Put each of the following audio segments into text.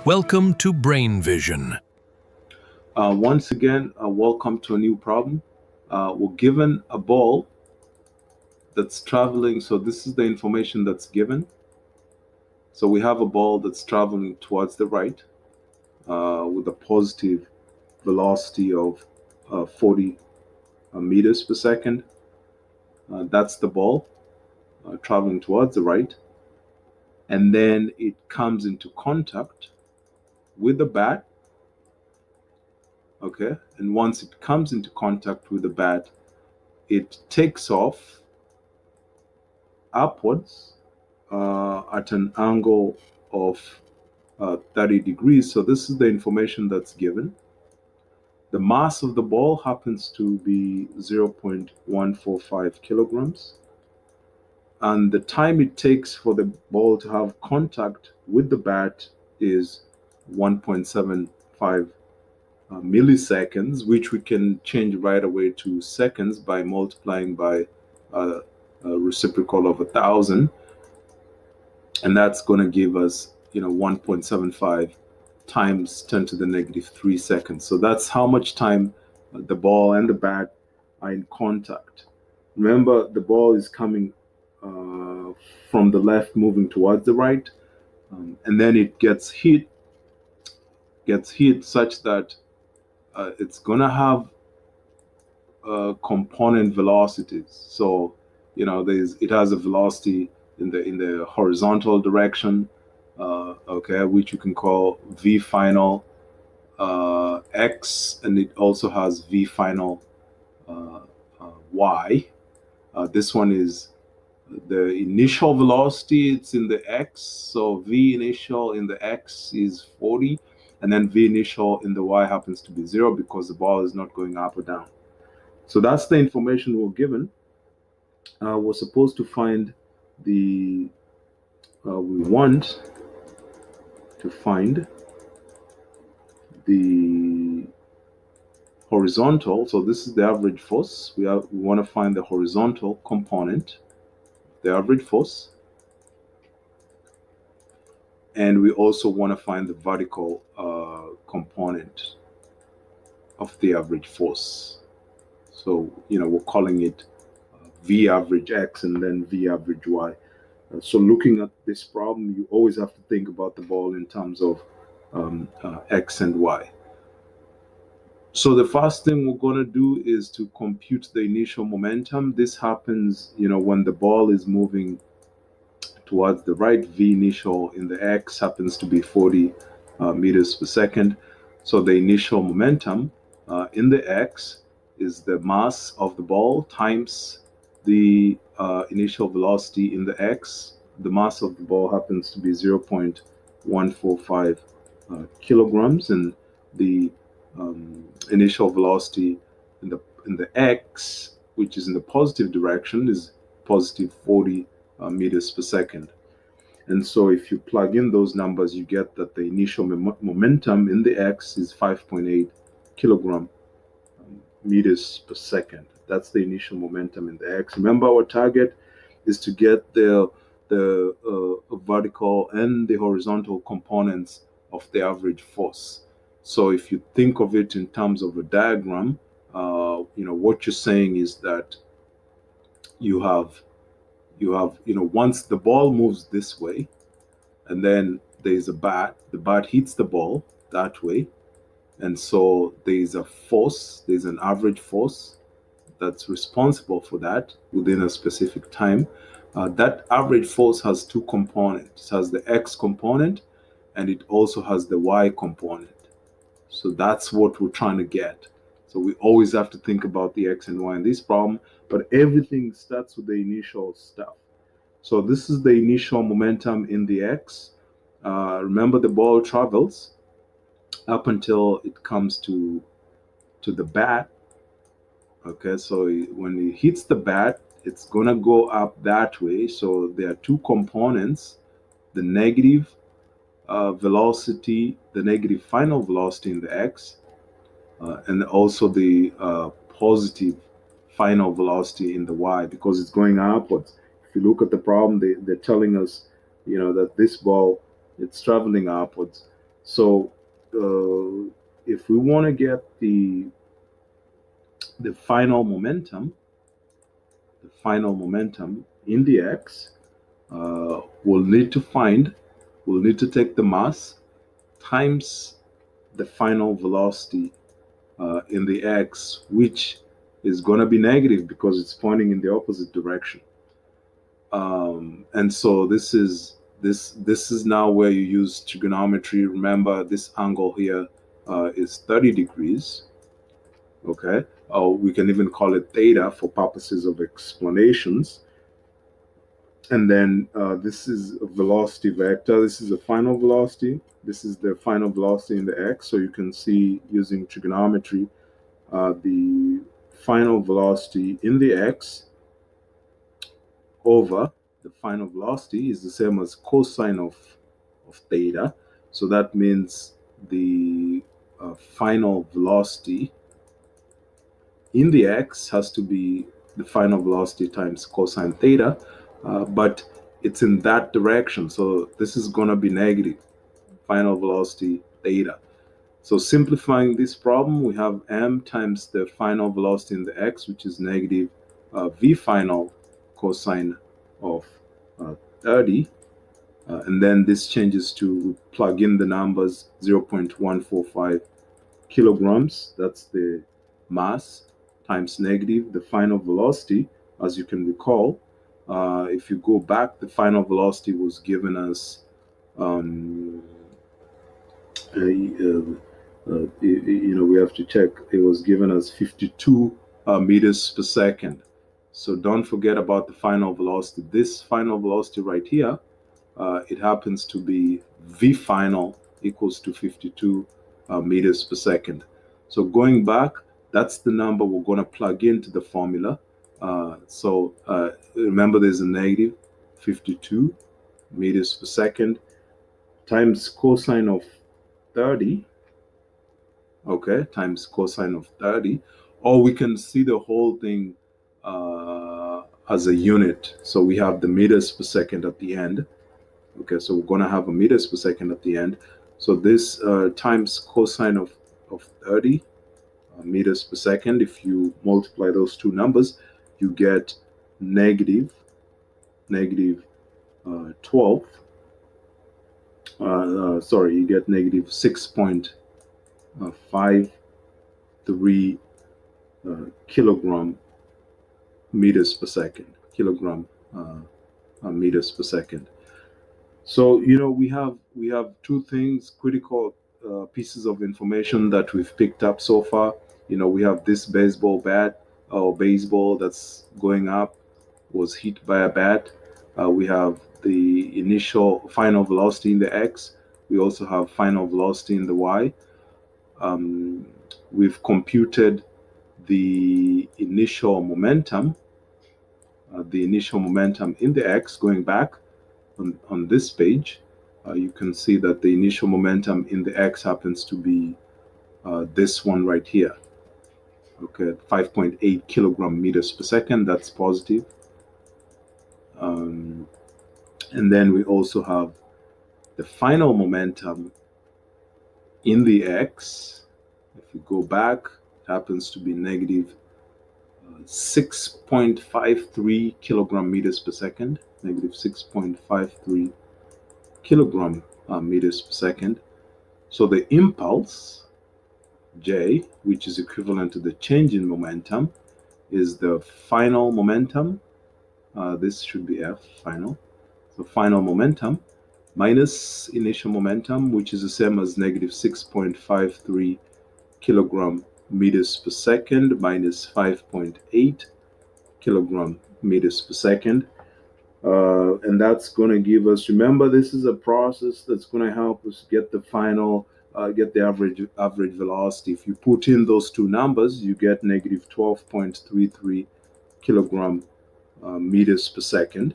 Welcome to Brain Vision. Once again, welcome to a new problem. We're given a ball that's traveling. So this is the information that's given. So we have a ball that's traveling towards the right with a positive velocity of 40 meters per second. That's the ball traveling towards the right. And then it comes into contact with the bat. Okay. And once it comes into contact with the bat, it takes off upwards at an angle of 30 degrees. So this is the information that's given. The mass of the ball happens to be 0.145 kilograms. And the time it takes for the ball to have contact with the bat is 1.75 milliseconds, which we can change right away to seconds by multiplying by a reciprocal of 1,000. And that's going to give us 1.75 times 10 to the negative 3 seconds. So that's how much time the ball and the bat are in contact. Remember, the ball is coming from the left, moving towards the right, and then it gets hit such that it's going to have component velocities. So it has a velocity in the horizontal direction, okay, which you can call v final x, and it also has v final y. This one is the initial velocity, it's in the x, so v initial in the x is 40, and then v initial in the y happens to be 0 because the ball is not going up or down. So that's the information we're given. We're supposed to find we want to find the horizontal. So this is the average force. We want to find the horizontal component, the average force. And we also want to find the vertical component of the average force. So, we're calling it V average X and then V average Y. So looking at this problem, you always have to think about the ball in terms of X and Y. So the first thing we're going to do is to compute the initial momentum. This happens, when the ball is moving towards the right. V initial in the X happens to be 40 meters per second. So the initial momentum in the X is the mass of the ball times the initial velocity in the X. The mass of the ball happens to be 0.145 kilograms, and the initial velocity in the X, which is in the positive direction, is positive 40 meters per second. And so if you plug in those numbers, you get that the initial momentum in the X is 5.8 kilogram meters per second. That's the initial momentum in the X. Remember, our target is to get the vertical and the horizontal components of the average force. So if you think of it in terms of a diagram, what you're saying is that you have once the ball moves this way, and then there's a bat, the bat hits the ball that way, and so there's a force, there's an average force that's responsible for that within a specific time. That average force has two components. It has the X component, and it also has the Y component. So that's what we're trying to get. So we always have to think about the X and Y in this problem, but everything starts with the initial stuff. So this is the initial momentum in the X. Remember, the ball travels up until it comes to the bat. Okay, so when it hits the bat, it's gonna go up that way. So there are two components: the negative velocity, the negative final velocity in the X, and also the positive final velocity in the Y, because it's going upwards. If you look at the problem, they're telling us, that this ball, it's traveling upwards. So if we want to get the final momentum, in the x, we'll need to take the mass times the final velocity in the x, which is going to be negative because it's pointing in the opposite direction. And so this is now where you use trigonometry. Remember, this angle here is 30 degrees. Okay, we can even call it theta for purposes of explanations. And then this is a velocity vector. This is the final velocity. This is the final velocity in the x. So you can see using trigonometry, the final velocity in the x over the final velocity is the same as cosine of theta. So that means the final velocity in the x has to be the final velocity times cosine theta, but it's in that direction. So this is going to be negative final velocity theta. So simplifying this problem, we have m times the final velocity in the x, which is negative v final cosine of 30. And then this changes to plug in the numbers 0.145 kilograms. That's the mass times negative the final velocity. As you can recall, if you go back, the final velocity was given as we have to check. It was given as 52 meters per second. So don't forget about the final velocity. This final velocity right here, it happens to be v final equals to 52 meters per second. So going back, that's the number we're going to plug into the formula. So remember, there's a negative 52 meters per second times cosine of 30. Okay, times cosine of 30. Or we can see the whole thing as a unit. So we have the meters per second at the end. Okay, so we're going to have a meters per second at the end. So this times cosine of 30 meters per second. If you multiply those two numbers, you get negative 12. You get negative 6.53 kilogram meters per second. Meters per second. So we have two things, critical pieces of information that we've picked up so far. We have this baseball bat or baseball that's going up was hit by a bat. We have the initial final velocity in the x. We also have final velocity in the y. We've computed the initial momentum in the x. Going back on this page, you can see that the initial momentum in the x happens to be this one right here. Okay, 5.8 kilogram meters per second. That's positive. And then we also have the final momentum in the x. If you go back, it happens to be negative 6.53 kilogram meters per second. Negative 6.53 kilogram meters per second. So the impulse J, which is equivalent to the change in momentum, is the final momentum. This should be F, final. So final momentum minus initial momentum, which is the same as negative 6.53 kilogram meters per second minus 5.8 kilogram meters per second. And that's going to give us, remember, this is a process that's going to help us get the final, get the average velocity. If you put in those two numbers, you get negative 12.33 kilogram meters per second.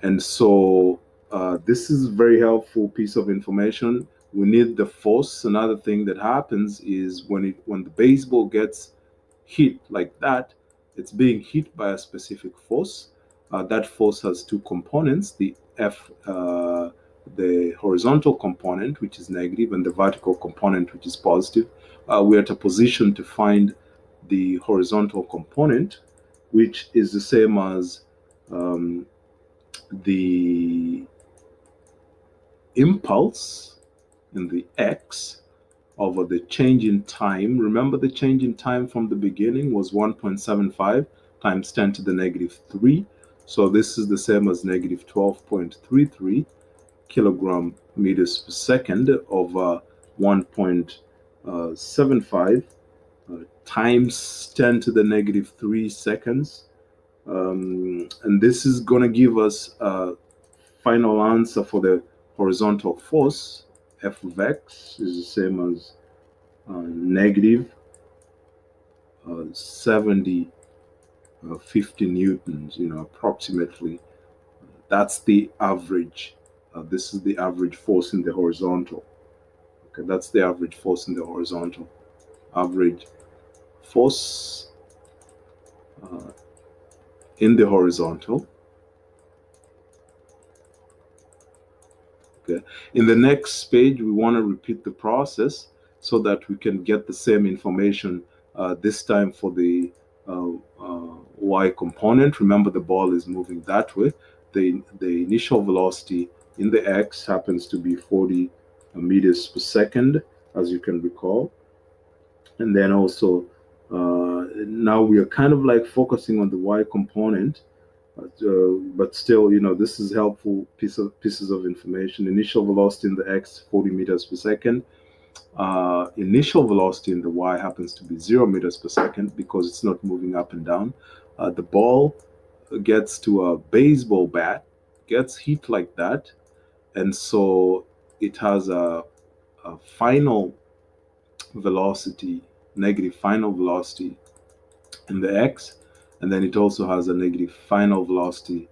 And so this is a very helpful piece of information. We need the force. Another thing that happens is when the baseball gets hit like that, it's being hit by a specific force. That force has two components, the F the horizontal component, which is negative, and the vertical component, which is positive, we're at a position to find the horizontal component, which is the same as the impulse in the x over the change in time. Remember, the change in time from the beginning was 1.75 times 10 to the negative 3. So this is the same as negative 12.33 kilogram meters per second over 1.75 times 10 to the negative 3 seconds. And this is going to give us a final answer for the horizontal force. F of x is the same as negative 70 50 newtons, approximately. That's the average. This is the average force in the horizontal. Okay, that's the average force in the horizontal. Average force in the horizontal. Okay. In the next page, we want to repeat the process so that we can get the same information this time for the y component. Remember, the ball is moving that way. The initial velocity in the x happens to be 40 meters per second, as you can recall. And then also, now we are kind of like focusing on the y component. But still, this is helpful pieces of information. Initial velocity in the x, 40 meters per second. Initial velocity in the y happens to be 0 meters per second because it's not moving up and down. The ball gets to a baseball bat, gets hit like that, and so it has a final velocity, negative final velocity in the x, and then it also has a negative final velocity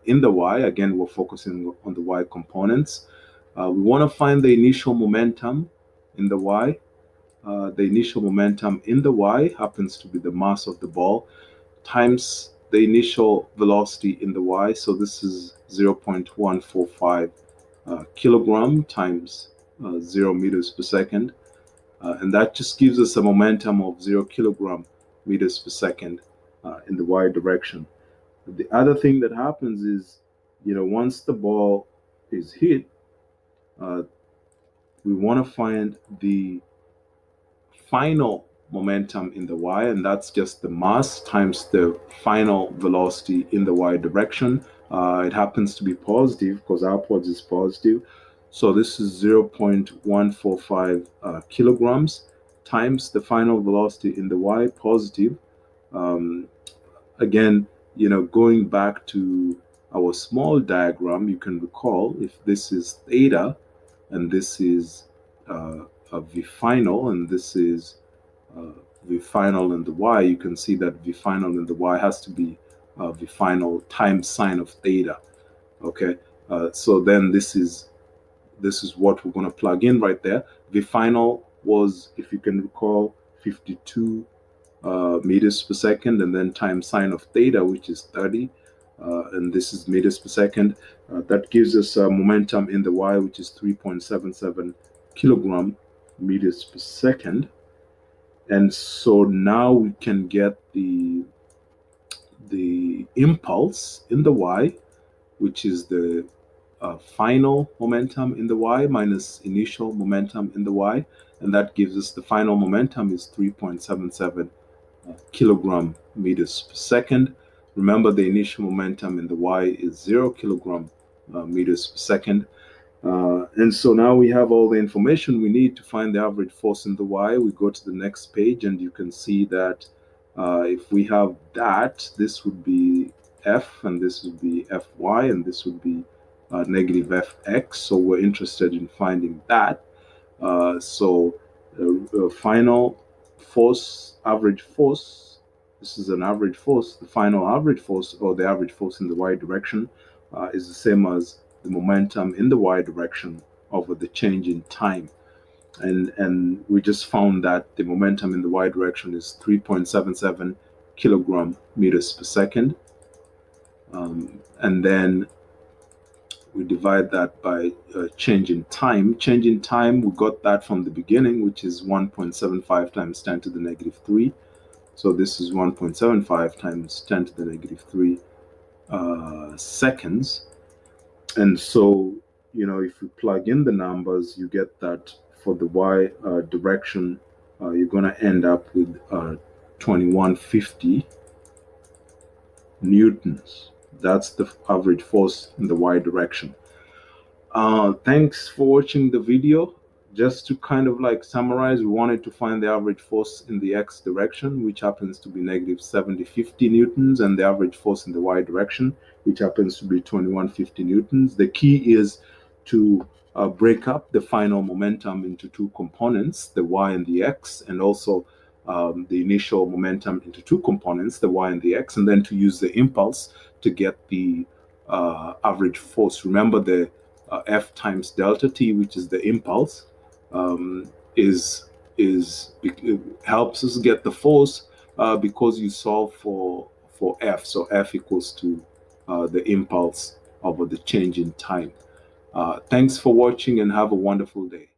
in the y. Again, we're focusing on the y components. We want to find the initial momentum in the y. The initial momentum in the y happens to be the mass of the ball times the initial velocity in the y. So this is 0.145 kilogram times 0 meters per second. And that just gives us a momentum of 0 kilogram meters per second in the y direction. The other thing that happens is, once the ball is hit, we want to find the final momentum in the y, and that's just the mass times the final velocity in the y direction. It happens to be positive because upwards is positive. So this is 0.145 kilograms times the final velocity in the y, positive. Again, going back to our small diagram, you can recall if this is theta and this is V final and this is V final in the y, you can see that V final in the y has to be V final times sine of theta. Okay, so then this is what we're going to plug in right there. V final was, if you can recall, 52 meters per second, and then times sine of theta, which is 30, and this is meters per second. That gives us momentum in the y, which is 3.77 kilogram meters per second. And so now we can get the impulse in the y, which is the final momentum in the y minus initial momentum in the y, and that gives us the final momentum is 3.77 kilogram meters per second. Remember, the initial momentum in the y is 0 kilogram meters per second. And so now we have all the information we need to find the average force in the y. We go to the next page and you can see that if we have that, this would be F and this would be Fy and this would be negative Fx. So we're interested in finding that. So final force, average force, this is an average force. The final average force, or the average force in the y direction, is the same as the momentum in the y direction over the change in time. And we just found that the momentum in the y direction is 3.77 kilogram meters per second. And then we divide that by change in time. Change in time, we got that from the beginning, which is 1.75 times 10 to the negative 3. So this is 1.75 times 10 to the negative 3 seconds. And so, if you plug in the numbers, you get that for the y direction, you're going to end up with 2150 newtons. That's the average force in the y direction. Thanks for watching the video. Just to kind of like summarize, we wanted to find the average force in the x direction, which happens to be negative 7050 newtons, and the average force in the y direction, which happens to be 2150 newtons. The key is to break up the final momentum into two components, the y and the x, and also the initial momentum into two components, the y and the x, and then to use the impulse to get the average force. Remember the F times delta T, which is the impulse, it helps us get the force because you solve for F. So F equals to the impulse over the change in time. Thanks for watching and have a wonderful day.